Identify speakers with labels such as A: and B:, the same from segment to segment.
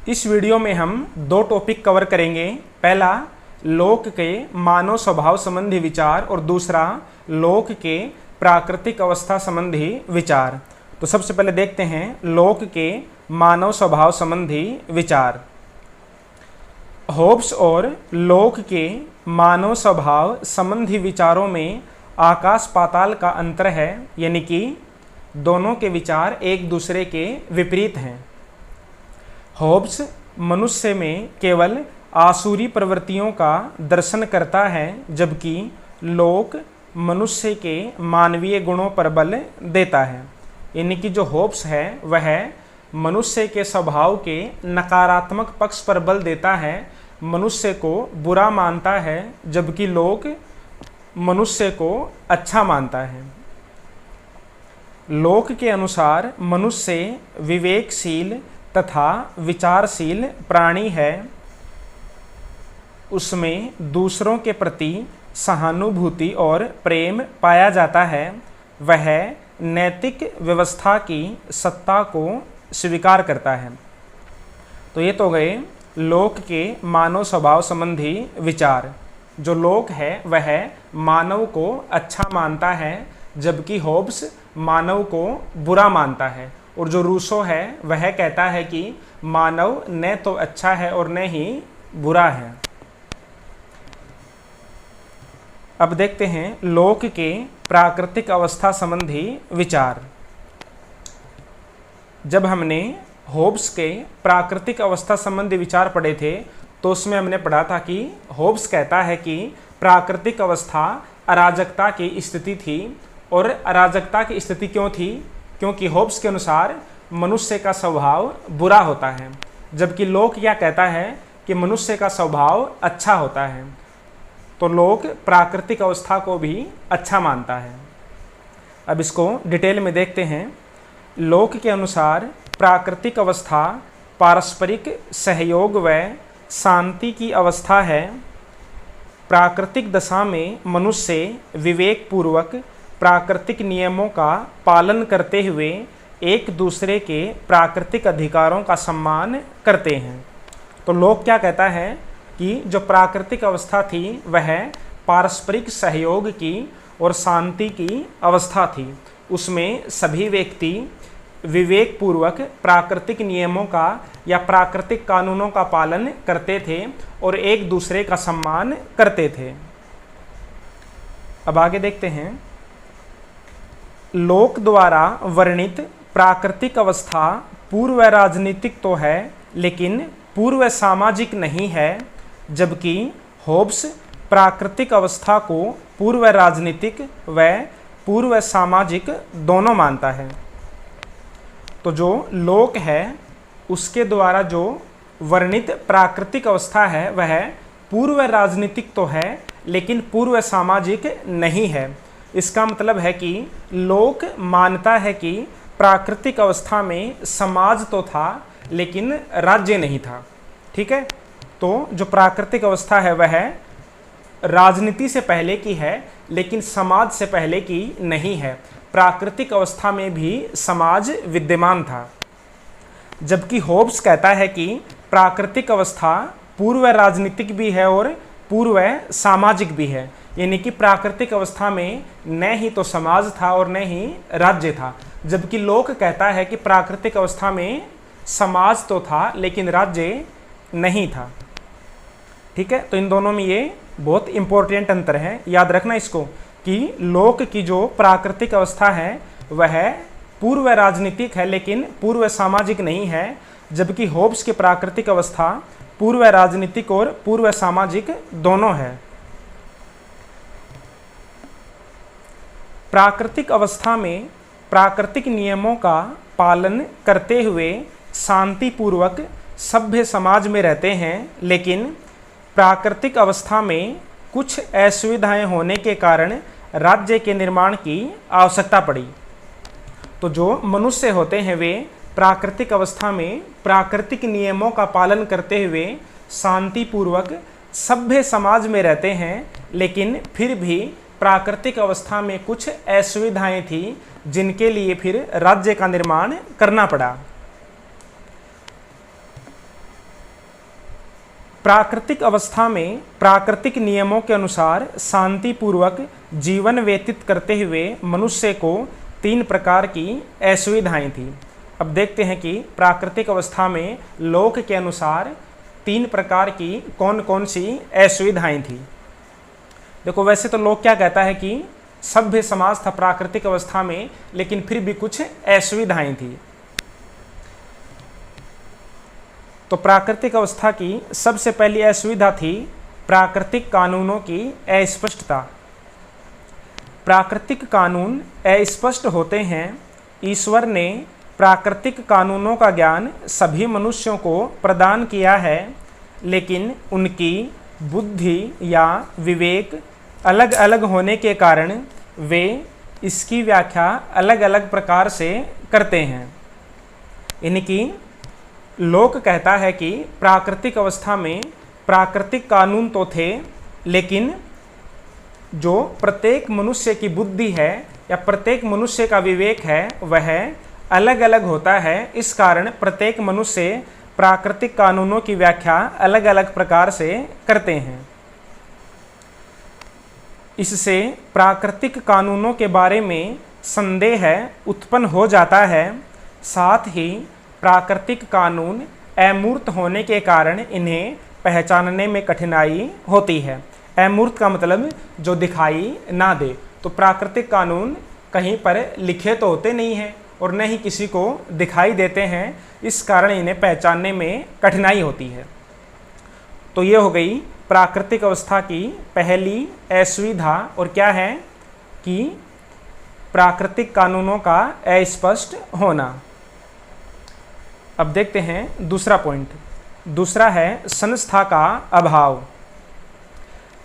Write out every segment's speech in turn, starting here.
A: इस वीडियो में हम दो टॉपिक कवर करेंगे। पहला, लोक के मानव स्वभाव संबंधी विचार और दूसरा, लोक के प्राकृतिक अवस्था संबंधी विचार। तो सबसे पहले देखते हैं लोक के मानव स्वभाव संबंधी विचार। होब्स और लोक के मानव स्वभाव संबंधी विचारों में आकाश पाताल का अंतर है, यानी कि दोनों के विचार एक दूसरे के विपरीत हैं। होब्स मनुष्य में केवल आसुरी प्रवृत्तियों का दर्शन करता है, जबकि लोक मनुष्य के मानवीय गुणों पर बल देता है। यानी कि जो होब्स है वह मनुष्य के स्वभाव के नकारात्मक पक्ष पर बल देता है, मनुष्य को बुरा मानता है, जबकि लोक मनुष्य को अच्छा मानता है। लोक के अनुसार मनुष्य विवेकशील तथा विचारशील प्राणी है। उसमें दूसरों के प्रति सहानुभूति और प्रेम पाया जाता है। वह नैतिक व्यवस्था की सत्ता को स्वीकार करता है। तो ये तो गए लोक के मानव स्वभाव संबंधी विचार। जो लोक है वह मानव को अच्छा मानता है, जबकि होब्स मानव को बुरा मानता है। और जो रूसो है वह कहता है कि मानव न तो अच्छा है और न ही बुरा है। अब देखते हैं लोक के प्राकृतिक अवस्था संबंधी विचार। जब हमने होब्स के प्राकृतिक अवस्था संबंधी विचार पढ़े थे तो उसमें हमने पढ़ा था कि होब्स कहता है कि प्राकृतिक अवस्था अराजकता की स्थिति थी। और अराजकता की स्थिति क्यों थी? क्योंकि होब्स के अनुसार मनुष्य का स्वभाव बुरा होता है, जबकि लोक क्या कहता है कि मनुष्य का स्वभाव अच्छा होता है। तो लोक प्राकृतिक अवस्था को भी अच्छा मानता है। अब इसको डिटेल में देखते हैं। लोक के अनुसार प्राकृतिक अवस्था पारस्परिक सहयोग व शांति की अवस्था है। प्राकृतिक दशा में मनुष्य विवेकपूर्वक प्राकृतिक नियमों का पालन करते हुए एक दूसरे के प्राकृतिक अधिकारों का सम्मान करते हैं। तो लोक क्या कहता है कि जो प्राकृतिक अवस्था थी वह पारस्परिक सहयोग की और शांति की अवस्था थी। उसमें सभी व्यक्ति विवेकपूर्वक प्राकृतिक नियमों का या प्राकृतिक कानूनों का पालन करते थे और एक दूसरे का सम्मान करते थे। अब आगे देखते हैं। लोक द्वारा वर्णित प्राकृतिक अवस्था पूर्व राजनीतिक तो है, लेकिन पूर्व सामाजिक नहीं है, जबकि होब्स प्राकृतिक अवस्था को पूर्व राजनीतिक व पूर्व सामाजिक दोनों मानता है। तो जो लोक है उसके द्वारा जो वर्णित प्राकृतिक अवस्था है वह पूर्व राजनीतिक तो है, लेकिन पूर्व सामाजिक नहीं है। इसका मतलब है कि लोक मानता है कि प्राकृतिक अवस्था में समाज तो था लेकिन राज्य नहीं था। ठीक है, तो जो प्राकृतिक अवस्था है वह राजनीति से पहले की है, लेकिन समाज से पहले की नहीं है। प्राकृतिक अवस्था में भी समाज विद्यमान था, जबकि होब्स कहता है कि प्राकृतिक अवस्था पूर्व राजनीतिक भी है और पूर्व सामाजिक भी है। यानी कि प्राकृतिक अवस्था में न ही तो समाज था और न ही राज्य था, जबकि लोक कहता है कि प्राकृतिक अवस्था में समाज तो था लेकिन राज्य नहीं था। ठीक है, तो इन दोनों में ये बहुत इंपॉर्टेंट अंतर है, याद रखना इसको कि लोक की जो प्राकृतिक अवस्था है वह पूर्व राजनीतिक है लेकिन पूर्व सामाजिक नहीं है, जबकि होब्स की प्राकृतिक अवस्था पूर्व राजनीतिक और पूर्व सामाजिक दोनों है। प्राकृतिक अवस्था में प्राकृतिक नियमों का पालन करते हुए शांतिपूर्वक सभ्य समाज में रहते हैं, लेकिन प्राकृतिक अवस्था में कुछ असुविधाएं होने के कारण राज्य के निर्माण की आवश्यकता पड़ी। तो जो मनुष्य होते हैं वे प्राकृतिक अवस्था में प्राकृतिक नियमों का पालन करते हुए शांतिपूर्वक सभ्य समाज में रहते हैं, लेकिन फिर भी प्राकृतिक अवस्था में कुछ असुविधाएं थी जिनके लिए फिर राज्य का निर्माण करना पड़ा। प्राकृतिक अवस्था में प्राकृतिक नियमों के अनुसार शांतिपूर्वक जीवन व्यतीत करते हुए मनुष्य को 3 प्रकार की असुविधाएं थी। अब देखते हैं कि प्राकृतिक अवस्था में लोक के अनुसार 3 प्रकार की कौन कौन सी असुविधाएं थी। देखो, वैसे तो लोक क्या कहता है कि सभ्य समाज था प्राकृतिक अवस्था में, लेकिन फिर भी कुछ असुविधाएं थी। तो प्राकृतिक अवस्था की सबसे पहली असुविधा थी प्राकृतिक कानूनों की अस्पष्टता। प्राकृतिक कानून अस्पष्ट होते हैं। ईश्वर ने प्राकृतिक कानूनों का ज्ञान सभी मनुष्यों को प्रदान किया है, लेकिन उनकी बुद्धि या विवेक अलग अलग होने के कारण वे इसकी व्याख्या अलग अलग प्रकार से करते हैं। इनकी लोक कहता है कि प्राकृतिक अवस्था में प्राकृतिक कानून तो थे, लेकिन जो प्रत्येक मनुष्य की बुद्धि है या प्रत्येक मनुष्य का विवेक है वह अलग अलग होता है। इस कारण प्रत्येक मनुष्य प्राकृतिक कानूनों की व्याख्या अलग अलग प्रकार से करते हैं। इससे प्राकृतिक कानूनों के बारे में संदेह उत्पन्न हो जाता है। साथ ही प्राकृतिक कानून अमूर्त होने के कारण इन्हें पहचानने में कठिनाई होती है। अमूर्त का मतलब जो दिखाई ना दे। तो प्राकृतिक कानून कहीं पर लिखे तो होते नहीं हैं और न ही किसी को दिखाई देते हैं, इस कारण इन्हें पहचानने में कठिनाई होती है। तो ये हो गई प्राकृतिक अवस्था की पहली असुविधा। और क्या है कि प्राकृतिक कानूनों का अस्पष्ट होना। अब देखते हैं दूसरा पॉइंट। दूसरा है संस्था का अभाव।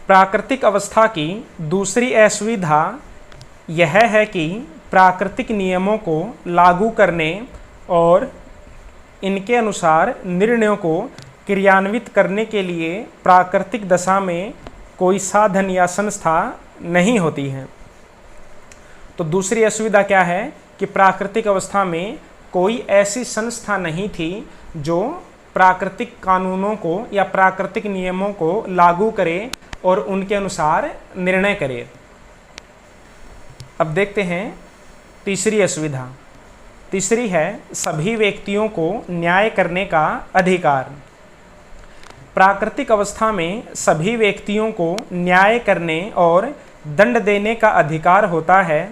A: प्राकृतिक अवस्था की दूसरी असुविधा यह है कि प्राकृतिक नियमों को लागू करने और इनके अनुसार निर्णयों को क्रियान्वित करने के लिए प्राकृतिक दशा में कोई साधन या संस्था नहीं होती है। तो दूसरी असुविधा क्या है कि प्राकृतिक अवस्था में कोई ऐसी संस्था नहीं थी जो प्राकृतिक कानूनों को या प्राकृतिक नियमों को लागू करे और उनके अनुसार निर्णय करे। अब देखते हैं तीसरी असुविधा। तीसरी है सभी व्यक्तियों को न्याय करने का अधिकार। प्राकृतिक अवस्था में सभी व्यक्तियों को न्याय करने और दंड देने का अधिकार होता है।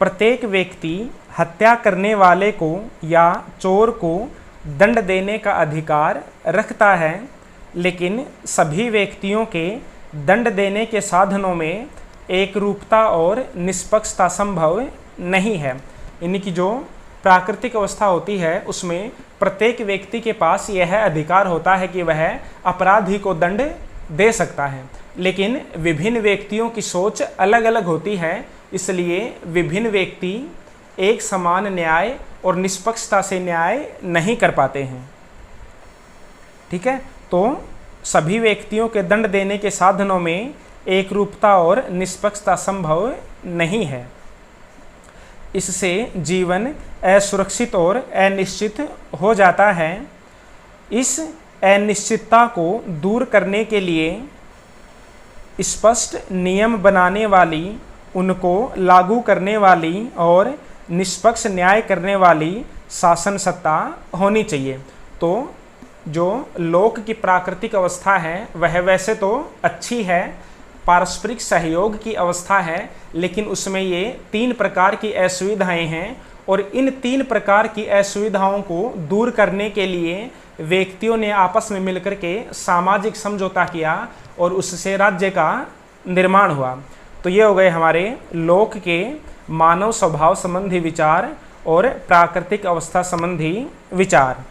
A: प्रत्येक व्यक्ति हत्या करने वाले को या चोर को दंड देने का अधिकार रखता है, लेकिन सभी व्यक्तियों के दंड देने के साधनों में एकरूपता और निष्पक्षता संभव नहीं है। इनकी जो प्राकृतिक अवस्था होती है उसमें प्रत्येक व्यक्ति के पास यह अधिकार होता है कि वह अपराधी को दंड दे सकता है, लेकिन विभिन्न व्यक्तियों की सोच अलग अलग होती है, इसलिए विभिन्न व्यक्ति एक समान न्याय और निष्पक्षता से न्याय नहीं कर पाते हैं। ठीक है, तो सभी व्यक्तियों के दंड देने के साधनों में एकरूपता और निष्पक्षता संभव नहीं है। इससे जीवन असुरक्षित और अनिश्चित हो जाता है। इस अनिश्चितता को दूर करने के लिए स्पष्ट नियम बनाने वाली, उनको लागू करने वाली और निष्पक्ष न्याय करने वाली शासन सत्ता होनी चाहिए। तो जो लोक की प्राकृतिक अवस्था है वह वैसे तो अच्छी है, पारस्परिक सहयोग की अवस्था है, लेकिन उसमें ये 3 प्रकार की असुविधाएं हैं और इन 3 प्रकार की असुविधाओं को दूर करने के लिए व्यक्तियों ने आपस में मिलकर के सामाजिक समझौता किया और उससे राज्य का निर्माण हुआ। तो ये हो गए हमारे लोक के मानव स्वभाव संबंधी विचार और प्राकृतिक अवस्था संबंधी विचार।